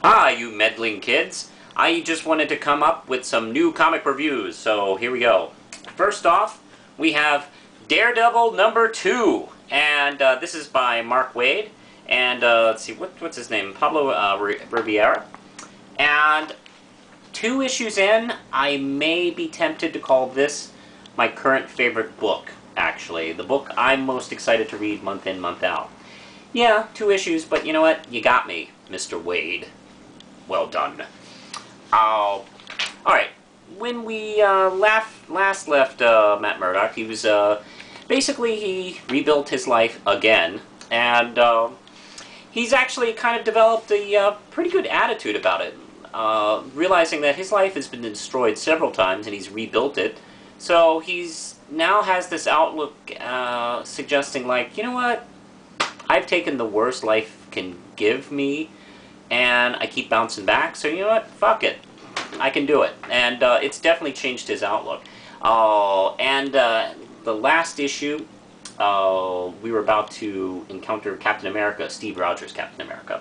Hi, you meddling kids. I just wanted to come up with some new comic reviews, so here we go. First off, we have Daredevil #2, and this is by Mark Waid, and let's see, what's his name? Pablo Rivera. And 2 issues in, I may be tempted to call this my current favorite book, actually. The book I'm most excited to read month in, month out. Yeah, 2 issues, but you know what? You got me, Mr. Waid. Well done. Alright, when we last left Matt Murdock, he was, basically he rebuilt his life again, and he's actually kind of developed a pretty good attitude about it, realizing that his life has been destroyed several times and he's rebuilt it, so he's now has this outlook suggesting, like, you know what, I've taken the worst life can give me, and I keep bouncing back, so you know what, fuck it, I can do it. And it's definitely changed his outlook. The last issue, we were about to encounter Captain America, Steve Rogers' Captain America.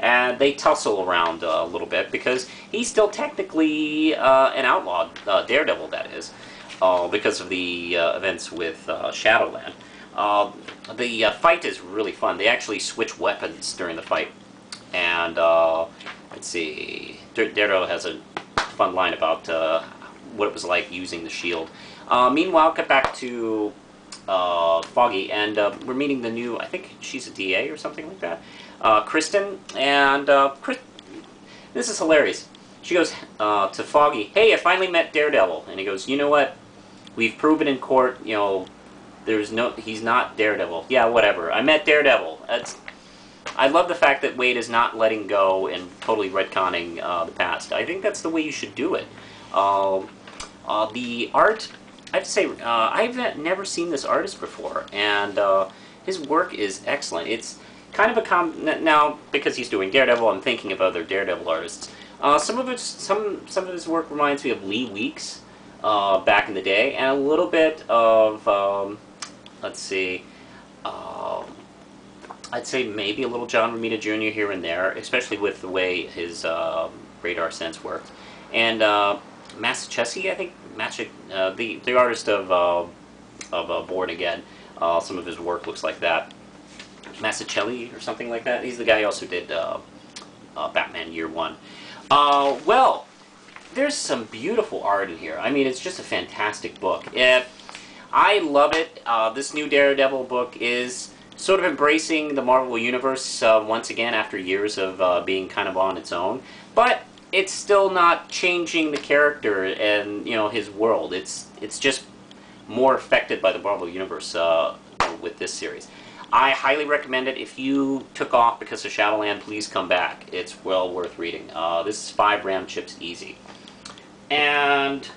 And they tussle around a little bit, because he's still technically an outlaw, Daredevil that is, because of the events with Shadowland. The fight is really fun. They actually switch weapons during the fight. And, let's see, Daredevil has a fun line about what it was like using the shield. Meanwhile, cut back to Foggy, and we're meeting the new, I think she's a DA or something like that, Kristen, and this is hilarious. She goes to Foggy, "Hey, I finally met Daredevil," and he goes, "You know what, we've proven in court, you know, he's not Daredevil." "Yeah, whatever, I met Daredevil." I love the fact that Waid is not letting go and totally retconning the past. I think that's the way you should do it. The art, I have to say, I've never seen this artist before, and his work is excellent. It's kind of a now, because he's doing Daredevil, I'm thinking of other Daredevil artists. Some of his work reminds me of Lee Weeks back in the day, and a little bit of let's see. I'd say maybe a little John Romita Jr. here and there, especially with the way his radar sense worked. And Massachusetts, I think, the artist of Born Again, some of his work looks like that. Massachusetts or something like that. He's the guy who also did Batman Year One. Well, there's some beautiful art in here. I mean, it's just a fantastic book. I love it. This new Daredevil book is sort of embracing the Marvel Universe once again after years of being kind of on its own, but it's still not changing the character and, you know, his world. It's just more affected by the Marvel Universe with this series. I highly recommend it. If you took off because of Shadowland, please come back. It's well worth reading. This is 5 round chips easy. And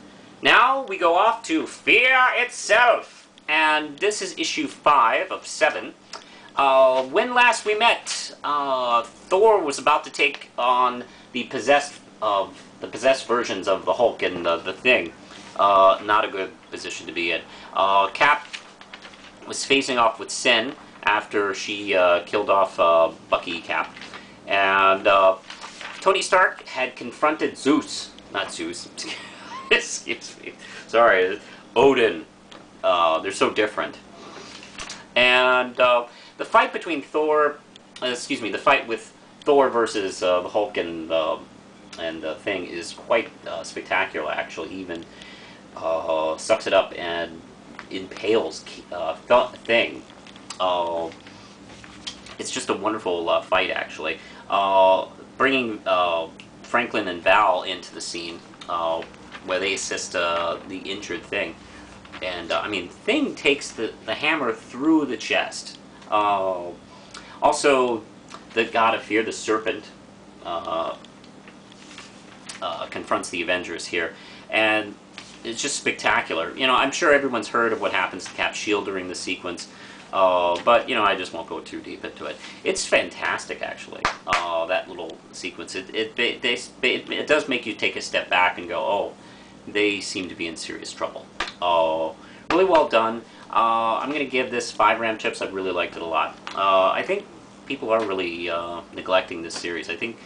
now we go off to Fear itself. And this is issue 5 of 7. When last we met, Thor was about to take on the possessed versions of the Hulk and the Thing. Not a good position to be in. Cap was facing off with Sen after she killed off Bucky Cap. And Tony Stark had confronted Zeus. Not Zeus. Excuse me. Sorry. Odin. They're so different. And the fight between the fight with Thor versus the Hulk and the Thing is quite spectacular, actually. He even sucks it up and impales Thing. It's just a wonderful fight, actually. Bringing Franklin and Val into the scene, where they assist the injured Thing. And, I mean, Thing takes the hammer through the chest. Also, the God of Fear, the Serpent, confronts the Avengers here. And it's just spectacular. You know, I'm sure everyone's heard of what happens to Cap's shield during the sequence. But, you know, I just won't go too deep into it. It's fantastic, actually, that little sequence. It does make you take a step back and go, oh, they seem to be in serious trouble. Really well done. I'm going to give this 5 RAM chips. I really liked it a lot. I think people are really neglecting this series. I think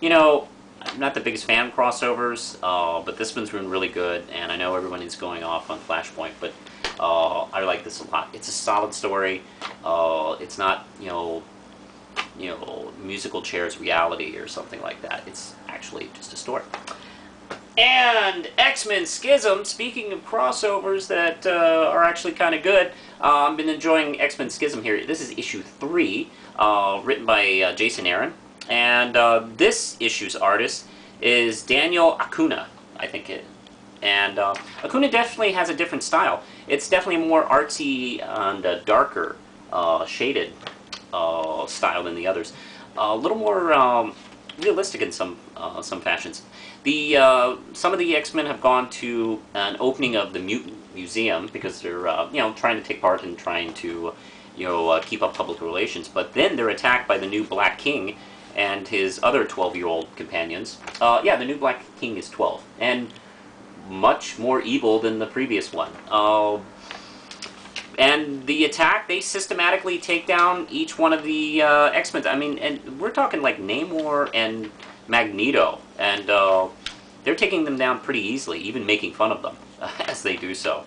you know, I'm not the biggest fan of crossovers, but this one's been really good, and I know everyone is going off on Flashpoint, but I like this a lot. It's a solid story. It's not, musical chairs reality or something like that. It's actually just a story. And X-Men Schism, speaking of crossovers that are actually kind of good, I've been enjoying X-Men Schism here. This is issue 3, written by Jason Aaron. And this issue's artist is Daniel Acuna, I think it. And Acuna definitely has a different style. It's definitely a more artsy and darker shaded style than the others. A little more realistic in some fashions. Some of the X-Men have gone to an opening of the Mutant Museum because they're trying to take part in trying to keep up public relations. But then they're attacked by the new Black King and his other 12-year-old companions. Yeah, the new Black King is 12 and much more evil than the previous one. And the attack, they systematically take down each one of the X-Men. I mean, and we're talking like Namor and Magneto, and they're taking them down pretty easily, even making fun of them as they do so.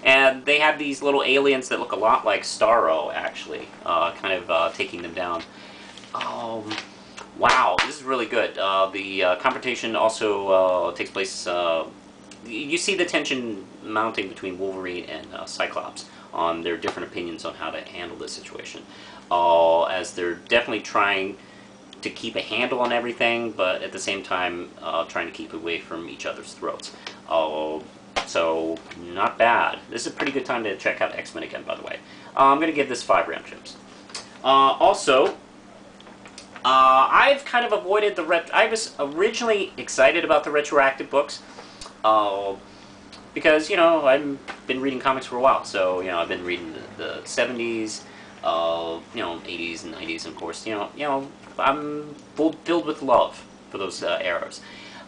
And they have these little aliens that look a lot like Starro, actually, kind of taking them down. Wow, this is really good. The confrontation also takes place... you see the tension mounting between Wolverine and Cyclops on their different opinions on how to handle this situation. As they're definitely trying to keep a handle on everything, but at the same time trying to keep away from each other's throats. So, not bad. This is a pretty good time to check out X-Men again, by the way. I'm going to give this 5 round trips. Also, I've kind of avoided the I was originally excited about the Retroactive books, because, I've been reading comics for a while, so, I've been reading the 70s, 80s and 90s, and of course, I'm filled with love for those eras.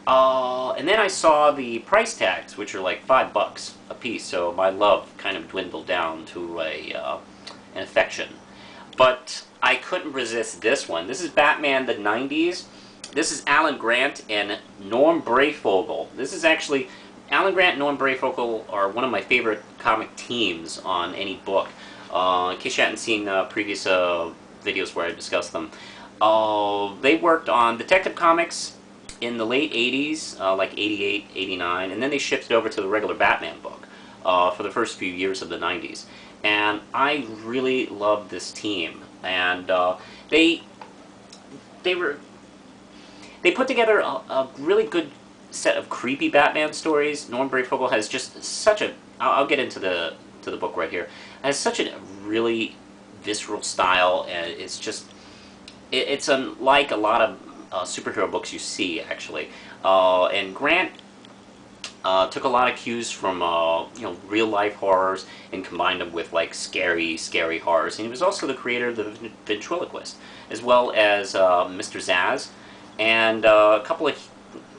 And then I saw the price tags, which are like $5 a piece, so my love kind of dwindled down to an affection. But I couldn't resist this one. This is Batman the 90s. This is Alan Grant and Norm Breyfogle. This is actually, Alan Grant and Norm Breyfogle are one of my favorite comic teams on any book. In case you hadn't seen previous videos where I discussed them. They worked on Detective Comics in the late 80s, like 88, 89, and then they shifted over to the regular Batman book for the first few years of the 90s. And I really loved this team. And they put together a really good set of creepy Batman stories. Norm Breyfogle has just such a... I'll get into the book right here. Has such a really visceral style, and it's just... It's unlike a lot of superhero books you see, actually. And Grant took a lot of cues from real-life horrors and combined them with like scary horrors. And he was also the creator of the Ventriloquist, as well as Mr. Zaz, and a couple of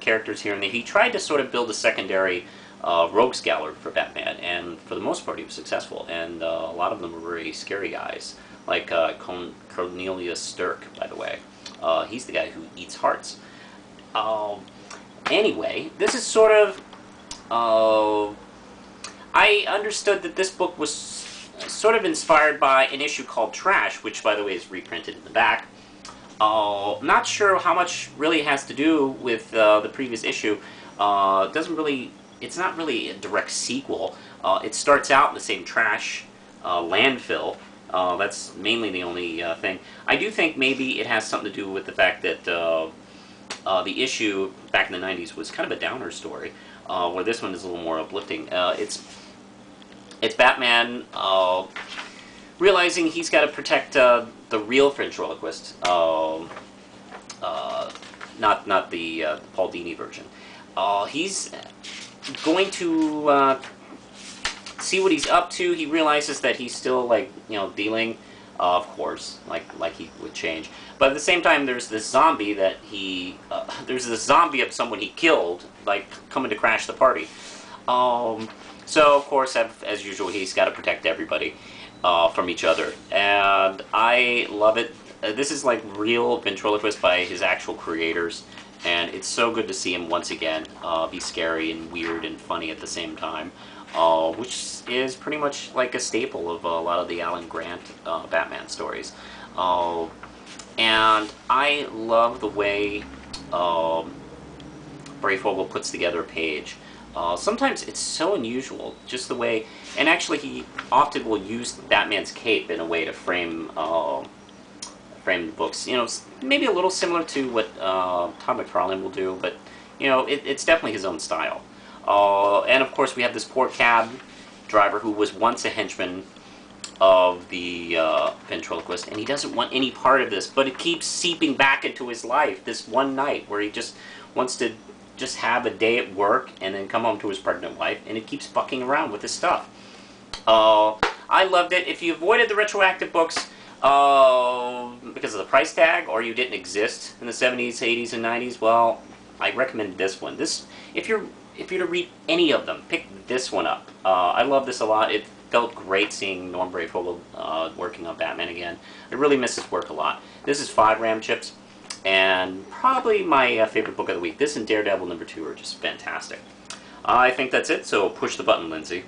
characters here and there. He tried to sort of build a secondary rogues gallery for Batman, and for the most part he was successful. And a lot of them were very scary guys, like Cornelius Stirk, by the way. He's the guy who eats hearts. Anyway, this is sort of... I understood that this book was sort of inspired by an issue called Trash, which, by the way, is reprinted in the back. Not sure how much really has to do with the previous issue. It's not really a direct sequel. It starts out in the same trash landfill. That's mainly the only thing. I do think maybe it has something to do with the fact that the issue back in the 90s was kind of a downer story, where this one is a little more uplifting. It's Batman realizing he's got to protect the real ventriloquist, not the Paul Dini version. He's going to see what he's up to. He realizes that he's still dealing, of course, like he would change. But at the same time, there's this zombie that there's this zombie of someone he killed, coming to crash the party. So of course, as usual, he's got to protect everybody from each other, and I love it. this is like real ventriloquist by his actual creators, and it's so good to see him once again be scary and weird and funny at the same time, which is pretty much like a staple of a lot of the Alan Grant Batman stories. And I love the way Breyfogle puts together a page. Sometimes it's so unusual, just the way, and actually he often will use Batman's cape in a way to frame the books. You know, maybe a little similar to what Todd McFarlane will do, but you know, it's definitely his own style. And of course we have this poor cab driver who was once a henchman of the ventriloquist, and he doesn't want any part of this, but it keeps seeping back into his life this one night where he just wants to just have a day at work and then come home to his pregnant wife, and it keeps fucking around with his stuff. I loved it. If you avoided the retroactive books because of the price tag, or you didn't exist in the 70s, 80s, and 90s, well, I recommend this one. If you're to read any of them, pick this one up. I love this a lot. It felt great seeing Norm Breyfogle working on Batman again. I really miss his work a lot. This is 5 RAM chips, and probably my favorite book of the week. This and Daredevil #2 are just fantastic. I think that's it, so push the button, Lindsay.